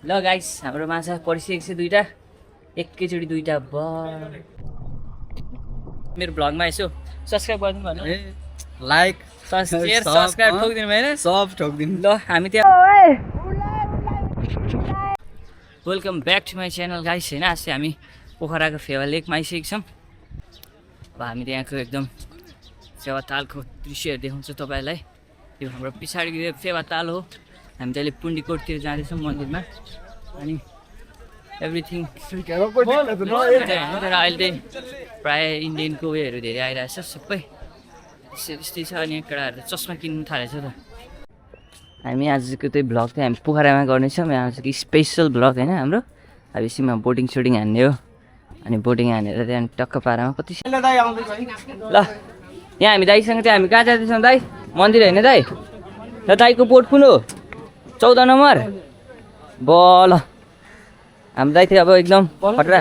ल गाइस हाम्रो माछा परिसकेको छ दुईटा एकैचोटि दुईटा मेरो भ्लगमा यसो सब्स्क्राइब गरिदिनु भन्नु लाइक शेयर सब्स्क्राइब ठोकिदिनु भएन सब ठोकिदिनु ल हामी त्यहाँ welcome back to my channel guys होइन आज चाहिँ हामी पोखराको फेवा लेकमा आइसकेको छौँ अब हामी त्यहाँको एकदम फेवा तालको दृश्यहरू देखाउँछु तपाईँलाई यो हाम्रो पछाडि फेवा ताल हो हामी अहिले पुण्डीकोटतिर जाँदैछौँ मन्दिरमा अनि एभ्रिथिङ तर अहिले चाहिँ प्रायः इन्डियनको उयोहरू धेरै आइरहेछ सबै यस्तै छ अनि केटाहरूले चस्मा किन्नु थालेछ त हामी आजको चाहिँ भ्लग चाहिँ हामी पोखरामा गर्नेछौँ आजको स्पेसल भ्लग होइन हाम्रो अब यसैमा बोटिङ सोटिङ हान्ने हो अनि बोटिङ हानेर त्यहाँ टक्क पारामा कति ल यहाँ हामी दाइसँग चाहिँ हामी कहाँ जाँदैछौँ दाइ मन्दिर होइन दाइ र दाइको बोट कुन हो 14 नम्बर बल हाम्रो दाइ थियो अब एकदम खतरा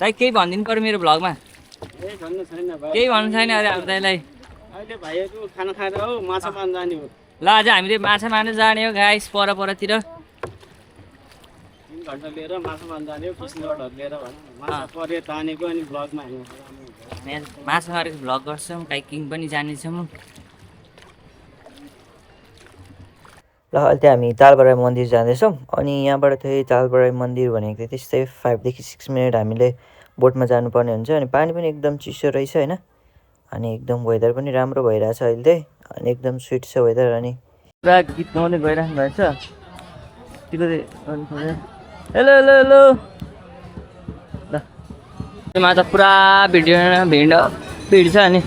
दाइ केही भनिदिनु पऱ्यो मेरो भ्लगमा केही भन्नु छैन अरे हाम्रो दाइलाई खाना खाएर हो माछा मार्न जाने हो ल आज हामीले माछा मार्न जाने हो गाइस परतिर 3 घन्टा लिएर माछा मार्न जाने हो फिसिङ रडहरू लिएर माछा परे तानेको अनि भ्लगमा हाल्नु माछा मारेको भ्लग गर्छौँ काइकिङ पनि जानेछौँ ल अहिले चाहिँ हामी तालबराई मन्दिर जाँदैछौँ अनि यहाँबाट चाहिँ तालबराई मन्दिर भनेको चाहिँ त्यस्तै 5 देखि 6 मिनट हामीले बोटमा जानुपर्ने हुन्छ अनि पानी पनि एकदम चिसो रहेछ होइन अनि एकदम वेदर पनि राम्रो भइरहेछ अहिले चाहिँ अनि एकदम स्विट छ वेदर अनि पुरा गीत गाउँदै गइराख्नु भएछ हेलो हेलो हेलो ल त्यसमा त पुरा भिड छ अनि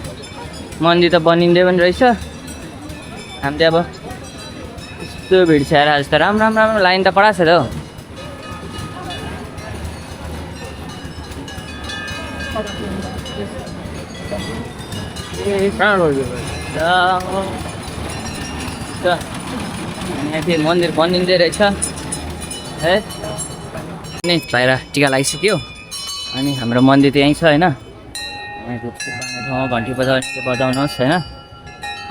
मन्दिर त बनिँदै पनि रहेछ हामी चाहिँ अब यस्तो भिड छ यार आज त राम्रो लाइन त कडा छ त हौ यहाँ फेरि मन्दिर बनिँदै रहेछ है नि बाहिर टिका लगाइसक्यो अनि हाम्रो मन्दिर त यहीँ छ होइन ठाउँमा घन्टी बजाउनुहोस् होइन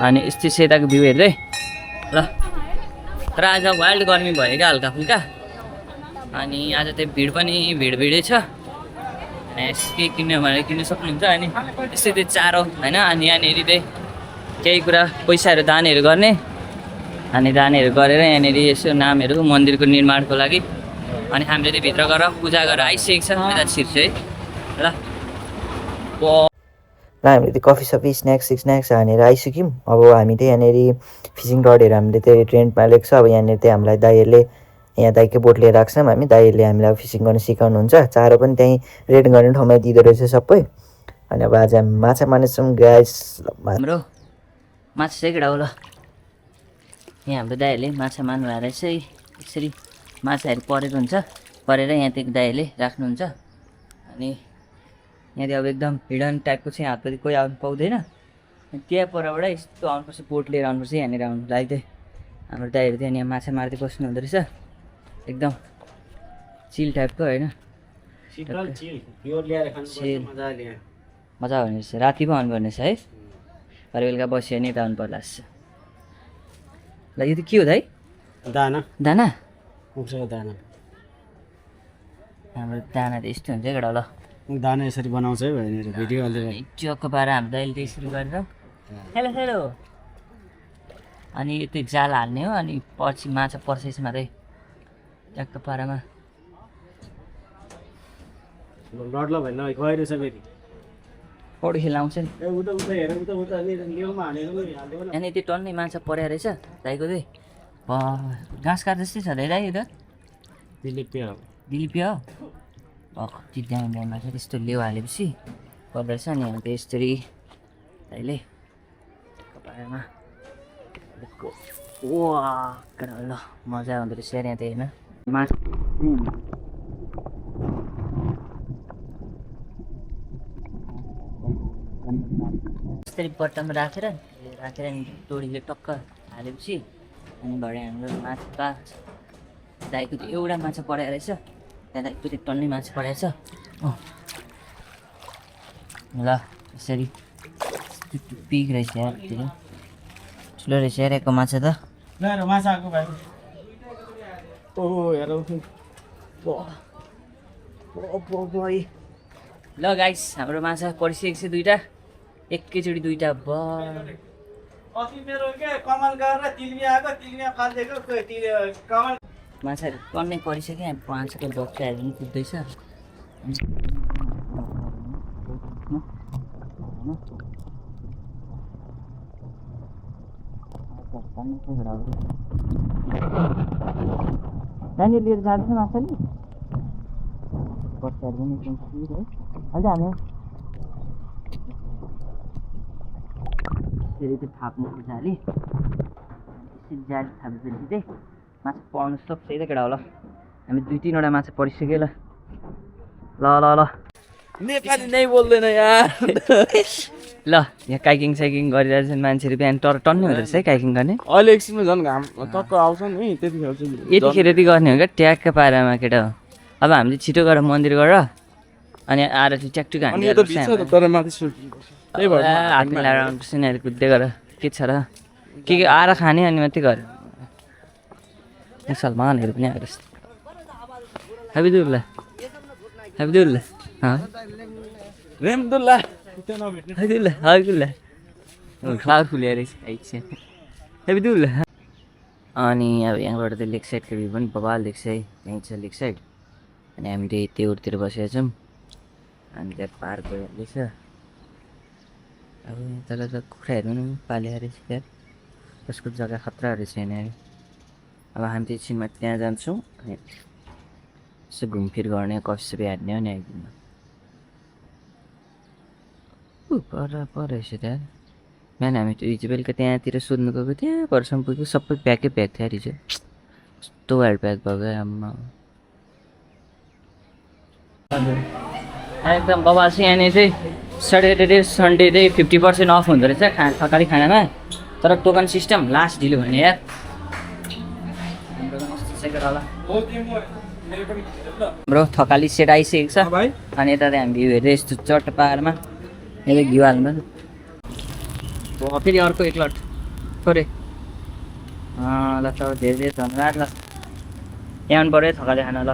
अनि यस्तै सेताको भ्यू हेर्दै ल तर आज वाइल्ड गर्मी भयो क्या हल्का फुल्का अनि आज चाहिँ भिडै छ के किन्यो भने किन्नु सक्नुहुन्छ अनि यस्तै त्यो चारो होइन अनि यहाँनिर चाहिँ केही कुरा पैसाहरू दानहरू गर्ने अनि दानहरू गरेर यहाँनिर यसो नामहरू मन्दिरको निर्माणको लागि अनि हामीले चाहिँ भित्र गएर पूजा गरेर आइसकेको छ यता छिर्छु है ल हामीले त्यो कफी सफी स्न्याक्स हानेर आइसक्यौँ अब हामी चाहिँ यहाँनिर फिसिङ रडहरू हामीले चाहिँ रेन्टमा लिएको छ अब यहाँनिर चाहिँ हामीलाई दाइहरूले यहाँ दाइकै बोट लिएर आएको छौँ हामी दाइहरूले हामीलाई फिसिङ गर्न सिकाउनुहुन्छ चारो पनि त्यहीँ रेड गर्ने ठाउँमा दिँदो रहेछ सबै अनि अब आज हामी माछा मार्नेछौँ ग्यास हाम्रो माछा चाहिँ केटा हो ल यहाँ हाम्रो दाइहरूले माछा मार्नु भएर चाहिँ यसरी माछाहरू परेको हुन्छ परेर यहाँ त्यो दाइहरूले राख्नुहुन्छ अनि यहाँ चाहिँ अब एकदम हिडन टाइपको चाहिँ हातपट्टि कोही आउनु पाउँदैन त्यहाँ परबाट यस्तो आउनुपर्छ बोट लिएर आउनुपर्छ यहाँनिर आउनु लागि चाहिँ हाम्रो दाइहरू चाहिँ यहाँ माछा मार्दै बस्नु हुँदो रहेछ एकदम चिल टाइपको होइन मजा आउने रहेछ राति पो आउनुपर्ने रहेछ है भरे बेलुका बस्यो भने यता आउनु पर्ला जस्तो ल यो त के हो दाइ दाना दाना उक्सको दाना हाम्रो दाना त यस्तो हुन्छ केटा ल दाना यसरी बनाउँछ है भनेर भिडियो हालेर चक्क पारा हाम्रो दाइले त यसरी गरेर हेलो हेलो अनि त्यो जाल हाल्ने हो अनि पछि माछा पर्छ मात्रै चक्क पारामा लड्ल भएन गएर छ फेरि पौडी खेल्न आउँछ नि यहाँनिर त्यो टन्नै माछा परेको रहेछ दाइको चाहिँ घाँस काट जस्तै छ दाइ दाइ त दिलिपिया हो कति दामी माछा त्यस्तो लेउ हालेपछि पर्दो रहेछ अनि हामी त यस्तरी दाइले पारामा ल मजा आउँदो रहेछ यार यहाँ त होइन माछा यस्तरी बट्टामा राखेर अनि तोडीले टक्क हालेपछि अनि भरे हाम्रो माछा दाइको त एउटा माछा परेको रहेछ त्यहाँ दाइको चाहिँ टन्नै माछा परेको छ ल यसरी पिक रहेछ यार ठुलो रहेछ यार यहाँको माछा त ल माछाको भाइ ओहो हेर ल गाइस हाम्रो माछा परिसकेको छ दुईटा एकैचोटि दुईटा अस्ति मेरो के कमल गरेर तिलमिया आएको तिलमिया फाल्दिएको कमल माछाहरू टन्नै परिसक्यो माछाको बच्चाहरू पनि कुद्दैछ नानी लिएर जाँदैछ माछाले बच्चाहरू पनि एकदम है अहिले हामी फेरि त्यो थाप्नु जाली यसरी जाली थापेपछि चाहिँ माछा पर्नु सक्छ है त केटा होला हामी 2-3वटा माछा परिसक्यो ल ल ल ल नेपाली नै बोल्दैन यार ल यहाँ काइकिङ साइकिङ गरिरहेको छ मान्छेहरू बिहान टन्नै हुँदो रहेछ है काइकिङ गर्ने अहिले एकछिनमा झन् घाम टक्क आउँछ नि त्यतिखेर चाहिँ यतिखेर यति गर्ने हो क्या ट्याक्क पारामा केटा हो अब हामीले छिटो गएर मन्दिर गएर अनि आएर चाहिँ ट्याकटुक अनि यो त भित्र त तर माथि त्यही भएर हात मिलाएर आउनुपर्छ नि अहिले कुद्दै गर के छ र के आएर खाने अनि मात्रै गऱ्यो मुसलमानहरू पनि आएर हाबिदुल्ला हाबिदुल्ला रेमदुल्ला हाबिदुल्ला हाबिदुल्ला फ्लावर फुलेर रहेछ हाबिदुल्ला अनि अब यहाँबाट त लेक साइडको भ्यू पनि बबाल देख्छ है यहीँ छ लेक साइड अनि हामीले त्योतिर बसेका छौँ अनि त्यहाँ पार्क भइहाल्दैछ अब तल त कुखुराहरू पनि पालेर रहेछ त्यहाँ त्यसको जग्गा खतरा रहेछ यहाँनिर अब हामी चाहिँ एकछिनमा त्यहाँ जान्छौँ अनि यसो घुमफिर गर्ने कफी हान्ने हो नि एकदिनमा पर रहेछ त्यहाँ बिहान हामी त्यो हिजो बेलुका त्यहाँतिर सोध्नु गएको त्यहाँ परसम्म पुग्यो सबै प्याकै प्याक थियो हिजो कस्तो वाइल्ड प्याक भएको आम्मा एकदम बबाल छ यहाँनिर चाहिँ सटरडे सन्डे चाहिँ 50% अफ हुँदो रहेछ थकाली खानामा तर टोकन सिस्टम लास्ट ढिलो भने यार हाम्रो थकाली सेट आइसकेको छ अनि यता चाहिँ हामी भ्यू हेर्दै यस्तो चट्ट पाहाडमा यता घिउ हाल्नु फेरि अर्को एक लट थोरै ल त धेरै धेरै धन्यवाद ल यहाँ पऱ्यो थकाली खाना ल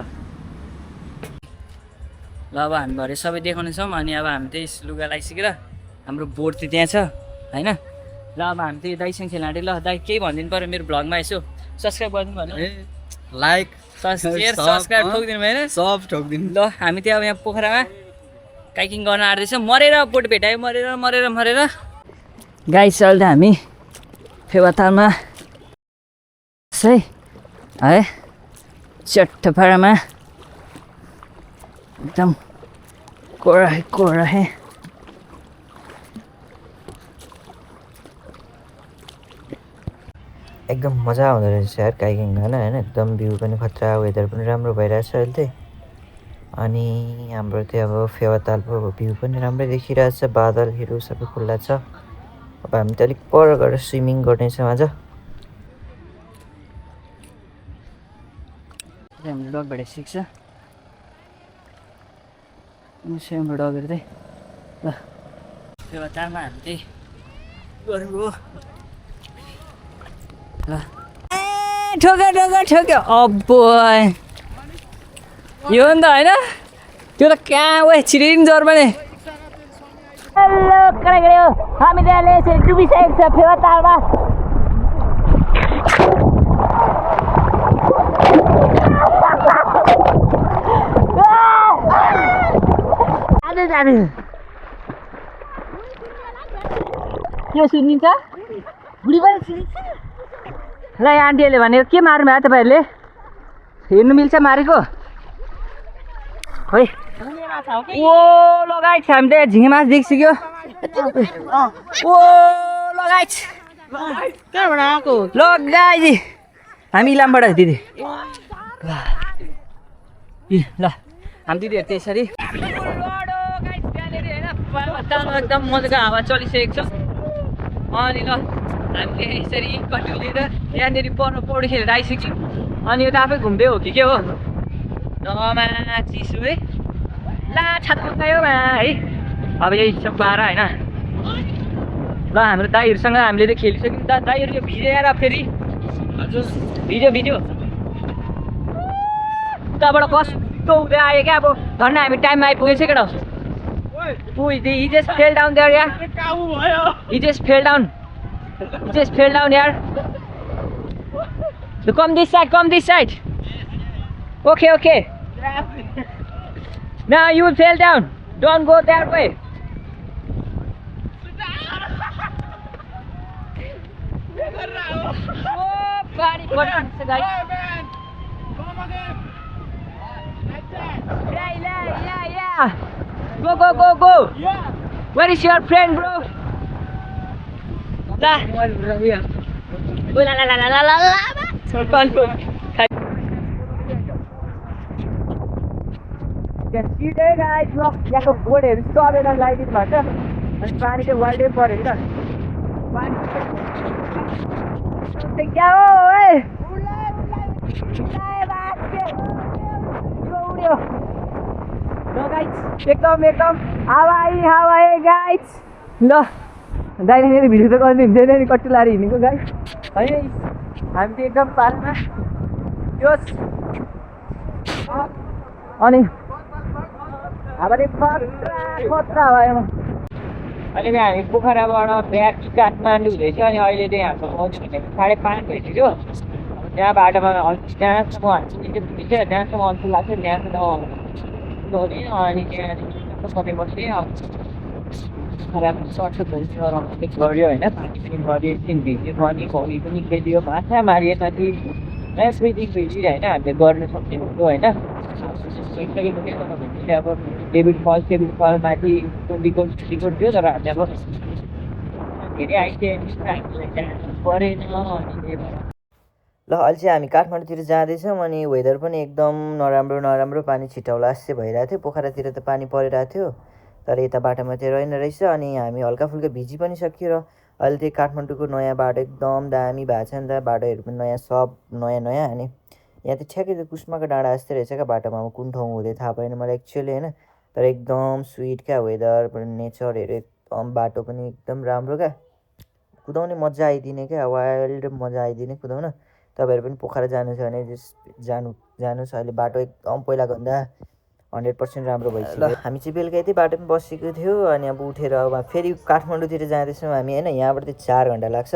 ल अब हामी भरे सबै देखाउनेछौँ अनि अब हामी त्यही लुगा लगाइसकेर हाम्रो बोट चाहिँ त्यहाँ छ होइन ल अब हामी त्यही दाइसँग खेल्न आँट्यो ल दाइ केही भनिदिनु पऱ्यो मेरो भ्लगमा यसो सब्सक्राइब गरिदिनु भन्नु लाइक सेयर सब्सक्राइब ठोकिदिनु भएन सब ठोकिदिनु ल हामी त्यहाँ अब यहाँ पोखरामा काइकिङ गर्न आँट्दैछौँ मरेर बोट भेटायो मरेर गाइस अहिले त हामी फेवातालमा है है चट्टपाडामा एकदम कोरा है एकदम मजा आउँदो रहेछ यार काइकिङ गर्न होइन एकदम भ्यू पनि खतरा वेदर पनि राम्रो भइरहेछ अहिले चाहिँ अनि हाम्रो चाहिँ अब फेवातालको भ्यू पनि राम्रै देखिरहेछ बादलहरू सबै खुल्ला छ अब हामी त अलिक पर गएर स्विमिङ गर्नेछौँ आज हाम्रो डगबाट सिक्छ सेमबाट डगेर चाहिँ ल फेवातालमा हामी चाहिँ गर्नु ल ठोक्यो अब्बो यो नि त होइन त्यो त कहाँ वे छिरिङ जोर पनि हेलो केटाकेटी हो हामी त्यहाँले यसरी डुबिसकेको छ फेवातालमा जानु यो सुनिन्छ बुढी पनि सुनिन्छ ल यहाँ आन्टीहरूले भनेको के मार्नु भयो तपाईँहरूले हेर्नु मिल्छ मारेको खोइ ओ लगाइछ हामी त झिङ्गे माछ देखिसक्यो ओ लगाइछ कहाँबाट आएको लगाइजी हामी इलामबाट दिदी ल हामी दिदीहरू त्यसरी एकदम मजाको हावा चलिसकेको छ अनि ल हामीले यसरी कटु लिएर यहाँनिर पर पौडी खेलेर आइसक्यौँ अनि यो त आफै घुम्दै हो कि के हो नमा चिसो है ला छाता पकायो है अब यही सब बाह्र होइन ल हाम्रो दाइहरूसँग हामीले त खेलिसक्यौँ दाइहरू यो भिजेर फेरि भिडियो भिडियो उताबाट कस्तो हुँदै आयो क्या अब झन् हामी टाइममा आइपुगेछ केटा he just fell down there यार he just fell down यार so come this side okay now you will fall down don't go that way पानी पर्छ guys Yeah. Go. Where is your friend, bro? La. La. Fun. Can see there, guys. Look, यहाँको बोर्डहरू सबैजना लगाइदिनु भएको छ अनि पानी चाहिँ वाइल्डै पऱ्यो नि त पानी क्या हो ए उड्यो ल गाइस एकदम हावाई गाइस ल दाइले मेरो भिडियो त गर्नु हुँदैन नि कट्टु लाएर हिँडेको गाइस होइन हामी चाहिँ एकदम पालमा जोस अनि हावाले खतरा हावामा अहिले हामी पोखराबाट ब्याक काठमाडौँ हुँदैछ अनि अहिले चाहिँ हाम्रो पहुँच्यो भनेको 5:30 भइसक्यो त्यहाँ बाटोमा त्यहाँसम्म हामी त्यहाँसम्म अन्त लाग्छ त्यहाँसम्म अनि त्यहाँ सधैँ बस्थेँ अब खराब सर्टसट गऱ्यो होइन पानी पनि गऱ्यो एकछिन भिज्यो पनि पौडी पनि खेल्यो माछा मारियो माथि एभ्रिथिङ भिजियो होइन हामीले गर्न सक्ने हुँदो होइन अब डेभिड फल माथि डिकोड थियो तर हामीले अब धेरै आइसक्यो परेन अनि ल अहिले चाहिँ हामी काठमाडौँतिर जाँदैछौँ अनि वेदर पनि एकदम नराम्रो पानी छिटाउला जस्तै भइरहेको थियो पोखरातिर त पानी परिरहेको थियो तर यता बाटोमा चाहिँ रहेन रहेछ अनि हामी हल्का फुल्का भिजी पनि सक्यो र अहिले चाहिँ काठमाडौँको नयाँ बाटो एकदम दामी भएको छ नि त बाटोहरू पनि नयाँ सब नयाँ अनि यहाँ त ठ्याक्कै त्यो कुष्माको डाँडा जस्तै रहेछ क्या बाटोमा अब कुन ठाउँ हुँदै थाहा भएन मलाई एक्चुअली होइन तर एकदम स्विट क्या वेदर नेचरहरू एकदम बाटो पनि एकदम राम्रो क्या कुदाउने मजा आइदिने क्या वाइल्ड मजा आइदिने कुदाउन तपाईँहरू पनि पोखरा जानु छ भने जानुहोस् अहिले बाटो एकदम पहिलाको भन्दा 100% राम्रो भइसक्यो ल हामी चाहिँ बेलुका यतै बाटोमा बसेको थियो अनि अब उठेर अब फेरि काठमाडौँतिर जाँदैछौँ हामी होइन यहाँबाट चाहिँ 4 घन्टा लाग्छ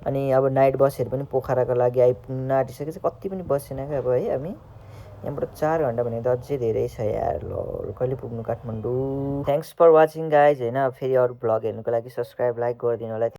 अनि अब नाइट बसहरू पनि पोखराको लागि आइपुग्न आँटिसकेको छ कति पनि बसेन क्या अब है हामी यहाँबाट 4 घन्टा भने त अझै धेरै छ यार ल कहिले पुग्नु Kathmandu thanks for watching guys होइन फेरि अरू भ्लग हेर्नुको लागि सब्सक्राइब लाइक गरिदिनु होला